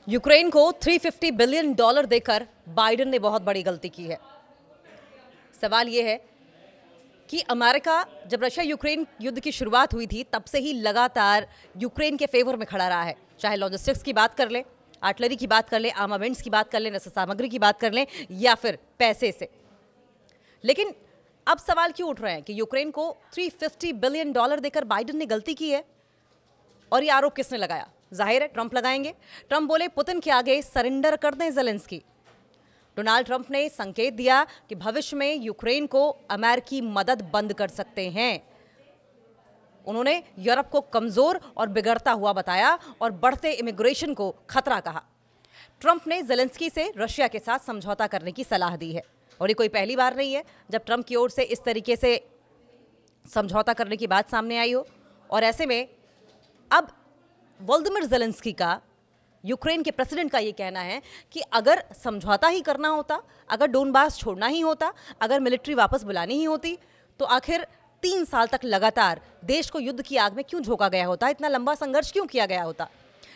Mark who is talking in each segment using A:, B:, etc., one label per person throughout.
A: Ukraine को $350 billion देकर Biden ने बहुत बड़ी गलती की है। सवाल यह है कि अमेरिका जब रशिया यूक्रेन युद्ध की शुरुआत हुई थी तब से ही लगातार यूक्रेन के फेवर में खड़ा रहा है, चाहे लॉजिस्टिक्स की बात कर ले, आर्टिलरी की बात कर ले, आर्मामेंट्स की बात कर ले, रसद सामग्री की बात कर ले या फिर पैसे से। लेकिन अब सवाल क्यों उठ रहे हैं कि यूक्रेन को $350 बिलियन देकर बाइडेन ने गलती की है? और ये आरोप किसने लगाया? जाहिर है ट्रंप लगाएंगे। ट्रंप बोले पुतिन के आगे सरेंडर कर दें ज़ेलेंस्की। डोनाल्ड ट्रंप ने संकेत दिया कि भविष्य में यूक्रेन को अमेरिकी मदद बंद कर सकते हैं। उन्होंने यूरोप को कमजोर और बिगड़ता हुआ बताया और बढ़ते इमिग्रेशन को खतरा कहा। ट्रंप ने ज़ेलेंस्की से रशिया के साथ समझौता करने की सलाह दी है और ये कोई पहली बार नहीं है जब ट्रंप की ओर से इस तरीके से समझौता करने की बात सामने आई हो। और ऐसे में अब वोलोदिमिर ज़ेलेंस्की का, यूक्रेन के प्रेसिडेंट का ये कहना है कि अगर समझौता ही करना होता, अगर डोनबास छोड़ना ही होता, अगर मिलिट्री वापस बुलानी ही होती, तो आखिर 3 साल तक लगातार देश को युद्ध की आग में क्यों झोंका गया होता, इतना लंबा संघर्ष क्यों किया गया होता।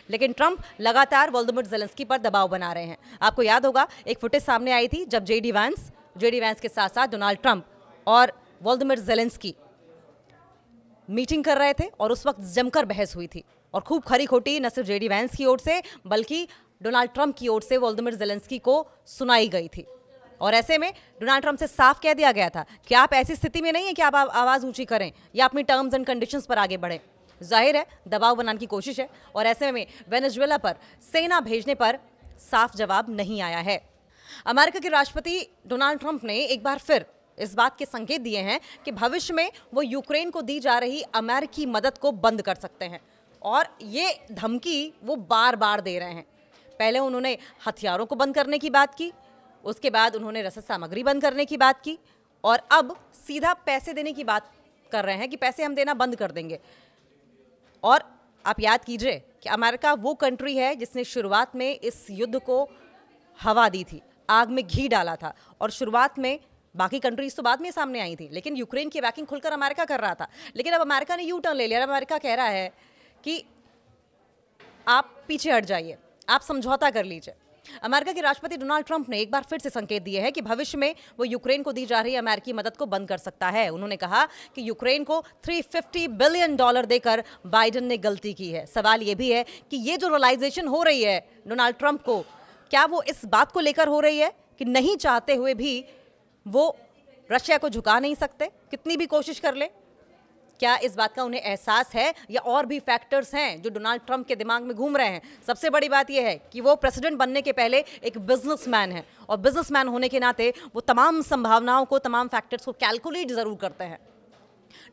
A: लेकिन ट्रंप लगातार वोलोदिमिर ज़ेलेंस्की पर दबाव बना रहे हैं। आपको याद होगा एक फुटेज सामने आई थी जब जेडी वैंस के साथ साथ डोनाल्ड ट्रंप और वोलोदिमिर ज़ेलेंस्की मीटिंग कर रहे थे और उस वक्त जमकर बहस हुई थी और खूब खरी खोटी न सिर्फ जेडी वैंस की ओर से बल्कि डोनाल्ड ट्रंप की ओर से वोलोदिमिर ज़ेलेंस्की को सुनाई गई थी। और ऐसे में डोनाल्ड ट्रंप से साफ कह दिया गया था कि आप ऐसी स्थिति में नहीं है कि आप आवाज़ ऊंची करें या अपनी टर्म्स एंड कंडीशंस पर आगे बढ़ें। जाहिर है दबाव बनाने की कोशिश है और ऐसे में वेनेजुएला पर सेना भेजने पर साफ जवाब नहीं आया है। अमेरिका के राष्ट्रपति डोनाल्ड ट्रंप ने एक बार फिर इस बात के संकेत दिए हैं कि भविष्य में वो यूक्रेन को दी जा रही अमेरिकी मदद को बंद कर सकते हैं और ये धमकी वो बार बार दे रहे हैं। पहले उन्होंने हथियारों को बंद करने की बात की, उसके बाद उन्होंने रसद सामग्री बंद करने की बात की और अब सीधा पैसे देने की बात कर रहे हैं कि पैसे हम देना बंद कर देंगे। और आप याद कीजिए कि अमेरिका वो कंट्री है जिसने शुरुआत में इस युद्ध को हवा दी थी, आग में घी डाला था और शुरुआत में बाकी कंट्रीज तो बाद में सामने आई थी, लेकिन यूक्रेन की बैकिंग खुलकर अमेरिका कर रहा था। लेकिन अब अमेरिका ने यू टर्न ले लिया। अमेरिका कह रहा है कि आप पीछे हट जाइए, आप समझौता कर लीजिए। अमेरिका के राष्ट्रपति डोनाल्ड ट्रंप ने एक बार फिर से संकेत दिए हैं कि भविष्य में वो यूक्रेन को दी जा रही अमेरिकी मदद को बंद कर सकता है। उन्होंने कहा कि यूक्रेन को $350 बिलियन देकर बाइडेन ने गलती की है। सवाल ये भी है कि ये जो रियलाइजेशन हो रही है डोनाल्ड ट्रंप को, क्या वो इस बात को लेकर हो रही है कि नहीं चाहते हुए भी वो रशिया को झुका नहीं सकते, कितनी भी कोशिश कर ले? क्या इस बात का उन्हें एहसास है या और भी फैक्टर्स हैं जो डोनाल्ड ट्रंप के दिमाग में घूम रहे हैं? सबसे बड़ी बात यह है कि वो प्रेसिडेंट बनने के पहले एक बिजनेसमैन है और बिजनेसमैन होने के नाते वो तमाम संभावनाओं को, तमाम फैक्टर्स को कैलकुलेट जरूर करते हैं।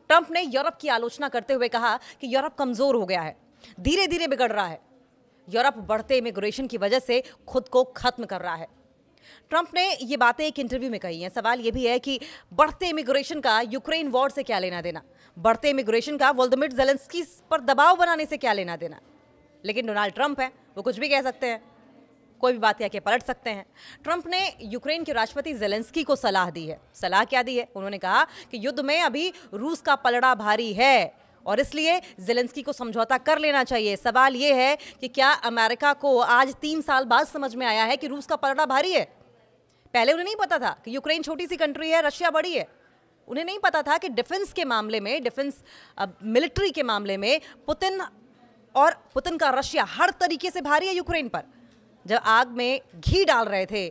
A: ट्रंप ने यूरोप की आलोचना करते हुए कहा कि यूरोप कमजोर हो गया है, धीरे धीरे बिगड़ रहा है, यूरोप बढ़ते इमिग्रेशन की वजह से खुद को खत्म कर रहा है। ट्रंप ने ये बातें एक इंटरव्यू में कही हैं। सवाल ये भी है कि बढ़ते इमिग्रेशन का यूक्रेन वॉर से क्या लेना देना, बढ़ते इमिग्रेशन का वोलोदिमिर ज़ेलेंस्की पर दबाव बनाने से क्या लेना देना। लेकिन डोनाल्ड ट्रंप है, वो कुछ भी कह सकते हैं, कोई भी बात कह के पलट सकते हैं। ट्रंप ने यूक्रेन के राष्ट्रपति ज़ेलेंस्की को सलाह दी है। सलाह क्या दी है? उन्होंने कहा कि युद्ध में अभी रूस का पलड़ा भारी है और इसलिए ज़ेलेंस्की को समझौता कर लेना चाहिए। सवाल ये है कि क्या अमेरिका को आज 3 साल बाद समझ में आया है कि रूस का पलड़ा भारी है? पहले उन्हें नहीं पता था कि यूक्रेन छोटी सी कंट्री है, रशिया बड़ी है। उन्हें नहीं पता था कि डिफेंस के मामले में, डिफेंस मिलिट्री के मामले में पुतिन का रशिया हर तरीके से भारी है यूक्रेन पर। जब आग में घी डाल रहे थे,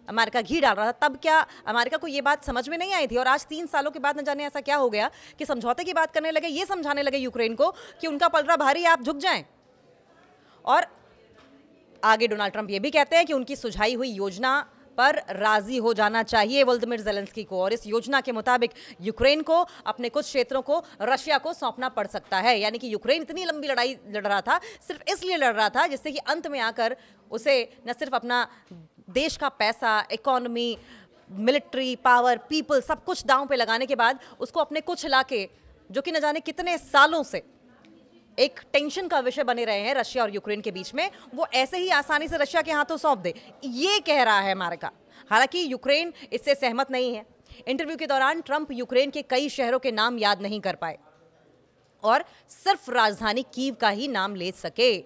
A: अमेरिका घी डाल रहा था, तब क्या अमेरिका को ये बात समझ में नहीं आई थी? और आज 3 सालों के बाद न जाने ऐसा क्या हो गया कि समझौते की बात करने लगे, ये समझाने लगे यूक्रेन को कि उनका पलड़ा भारी है, आप झुक जाएं। और आगे डोनाल्ड ट्रंप ये भी कहते हैं कि उनकी सुझाई हुई योजना पर राजी हो जाना चाहिए वोलोदिमिर ज़ेलेंस्की को और इस योजना के मुताबिक यूक्रेन को अपने कुछ क्षेत्रों को रशिया को सौंपना पड़ सकता है। यानी कि यूक्रेन इतनी लंबी लड़ाई लड़ रहा था सिर्फ इसलिए लड़ रहा था जिससे कि अंत में आकर उसे न सिर्फ अपना देश का पैसा, इकोनॉमी, मिलिट्री पावर, पीपल, सब कुछ दांव पे लगाने के बाद उसको अपने कुछ इलाके जो कि न जाने कितने सालों से एक टेंशन का विषय बने रहे हैं रशिया और यूक्रेन के बीच में, वो ऐसे ही आसानी से रशिया के हाथों सौंप दे, ये कह रहा है अमेरिका। हालांकि यूक्रेन इससे सहमत नहीं है। इंटरव्यू के दौरान ट्रंप यूक्रेन के कई शहरों के नाम याद नहीं कर पाए और सिर्फ राजधानी कीव का ही नाम ले सके।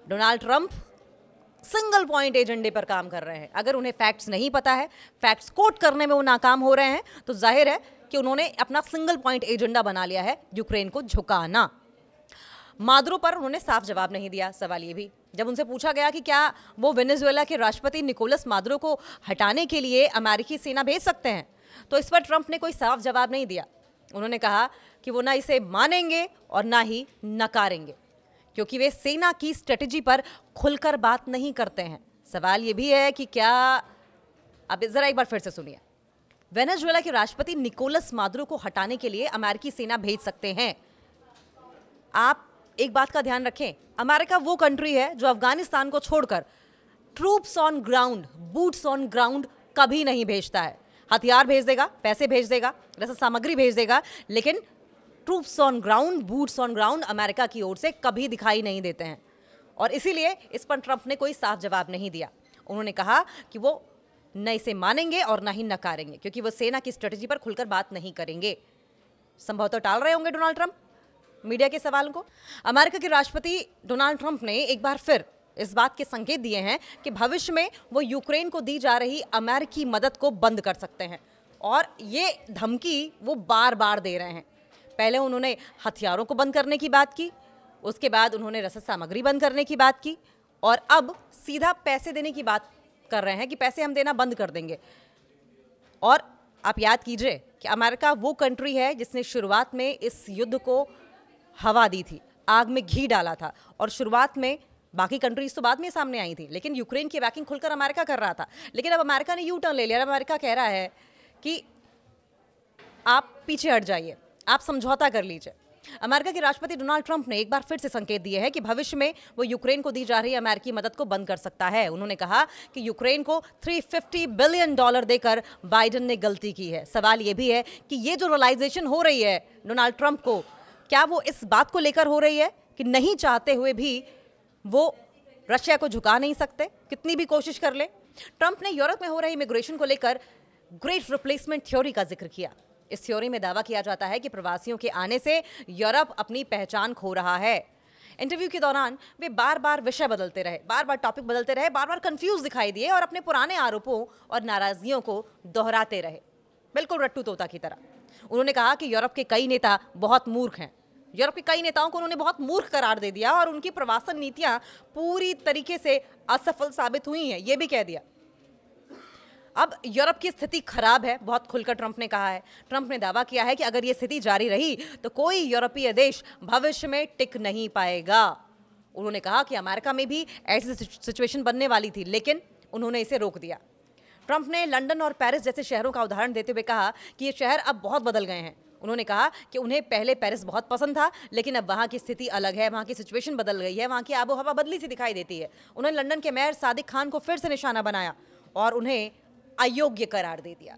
A: डोनाल्ड ट्रंप सिंगल पॉइंट एजेंडे पर काम कर रहे हैं। अगर उन्हें फैक्ट्स नहीं पता है, फैक्ट्स कोट करने में वो नाकाम हो रहे हैं, तो जाहिर है कि उन्होंने अपना सिंगल पॉइंट एजेंडा बना लिया है, यूक्रेन को झुकाना। मादुरो पर उन्होंने साफ जवाब नहीं दिया। सवाल ये भी, जब उनसे पूछा गया कि क्या वो वेनेजुएला के राष्ट्रपति निकोलस मादुरो को हटाने के लिए अमेरिकी सेना भेज सकते हैं, तो इस पर ट्रंप ने कोई साफ जवाब नहीं दिया। उन्होंने कहा कि वो ना इसे मानेंगे और ना ही नकारेंगे, क्योंकि वे सेना की स्ट्रेटेजी पर खुलकर बात नहीं करते हैं। सवाल ये भी है कि क्या, अब जरा एक बार फिर से सुनिए, वेनेजुएला के राष्ट्रपति निकोलस मादुरो को हटाने के लिए अमेरिकी सेना भेज सकते हैं। आप एक बात का ध्यान रखें, अमेरिका वो कंट्री है जो अफगानिस्तान को छोड़कर troops on ground, boots on ground कभी नहीं भेजता है। हथियार भेज देगा, पैसे भेज देगा, रसद सामग्री भेज देगा, लेकिन troops on ground, boots on ground America की ओर से कभी दिखाई नहीं देते हैं। और इसीलिए इस पर ट्रंप ने कोई साफ जवाब नहीं दिया। उन्होंने कहा कि वो न इसे मानेंगे और न ही नकारेंगे, क्योंकि वो सेना की स्ट्रेटजी पर खुलकर बात नहीं करेंगे। संभवतः टाल रहे होंगे डोनाल्ड ट्रंप मीडिया के सवालों को। अमेरिका के राष्ट्रपति डोनाल्ड ट्रंप ने एक बार फिर इस बात के संकेत दिए हैं कि भविष्य में वो यूक्रेन को दी जा रही अमेरिकी मदद को बंद कर सकते हैं, और ये धमकी वो बार बार दे रहे हैं। पहले उन्होंने हथियारों को बंद करने की बात की, उसके बाद उन्होंने रसद सामग्री बंद करने की बात की, और अब सीधा पैसे देने की बात कर रहे हैं कि पैसे हम देना बंद कर देंगे। और आप याद कीजिए कि अमेरिका वो कंट्री है जिसने शुरुआत में इस युद्ध को हवा दी थी, आग में घी डाला था, और शुरुआत में बाकी कंट्रीज तो बाद में सामने आई थी, लेकिन यूक्रेन की बैकिंग खुलकर अमेरिका कर रहा था। लेकिन अब अमेरिका ने यू टर्न ले लिया। अमेरिका कह रहा है कि आप पीछे हट जाइए, आप समझौता कर लीजिए। अमेरिका के राष्ट्रपति डोनाल्ड ट्रंप ने एक बार फिर से संकेत दिए हैं कि भविष्य में वो यूक्रेन को दी जा रही अमेरिकी मदद को बंद कर सकता है। उन्होंने कहा कि यूक्रेन को $350 बिलियन देकर बाइडेन ने गलती की है। सवाल ये भी है कि ये जो रियलाइजेशन हो रही है डोनाल्ड ट्रंप को, क्या वो इस बात को लेकर हो रही है कि नहीं चाहते हुए भी वो रशिया को झुका नहीं सकते, कितनी भी कोशिश कर ले। ट्रंप ने यूरोप में हो रही इमिग्रेशन को लेकर ग्रेट रिप्लेसमेंट थ्योरी का जिक्र किया। इस थ्योरी में दावा किया जाता है कि प्रवासियों के आने से यूरोप अपनी पहचान खो रहा है। इंटरव्यू के दौरान वे बार बार विषय बदलते रहे, बार बार टॉपिक बदलते रहे, बार बार कंफ्यूज दिखाई दिए और अपने पुराने आरोपों और नाराजगियों को दोहराते रहे, बिल्कुल रट्टू तोता की तरह। उन्होंने कहा कि यूरोप के कई नेता बहुत मूर्ख हैं। यूरोप के कई नेताओं को उन्होंने बहुत मूर्ख करार दे दिया और उनकी प्रवासन नीतियां पूरी तरीके से असफल साबित हुई हैं, ये भी कह दिया। अब यूरोप की स्थिति खराब है, बहुत खुलकर ट्रंप ने कहा है। ट्रंप ने दावा किया है कि अगर ये स्थिति जारी रही तो कोई यूरोपीय देश भविष्य में टिक नहीं पाएगा। उन्होंने कहा कि अमेरिका में भी ऐसी सिचुएशन बनने वाली थी, लेकिन उन्होंने इसे रोक दिया। ट्रंप ने लंदन और पेरिस जैसे शहरों का उदाहरण देते हुए कहा कि ये शहर अब बहुत बदल गए हैं। उन्होंने कहा कि उन्हें पहले पेरिस बहुत पसंद था, लेकिन अब वहाँ की स्थिति अलग है, वहाँ की सिचुएशन बदल गई है, वहाँ की आबो हवा बदली सी दिखाई देती है। उन्होंने लंदन के मेयर सादिक खान को फिर से निशाना बनाया और उन्हें अयोग्य करार दे दिया।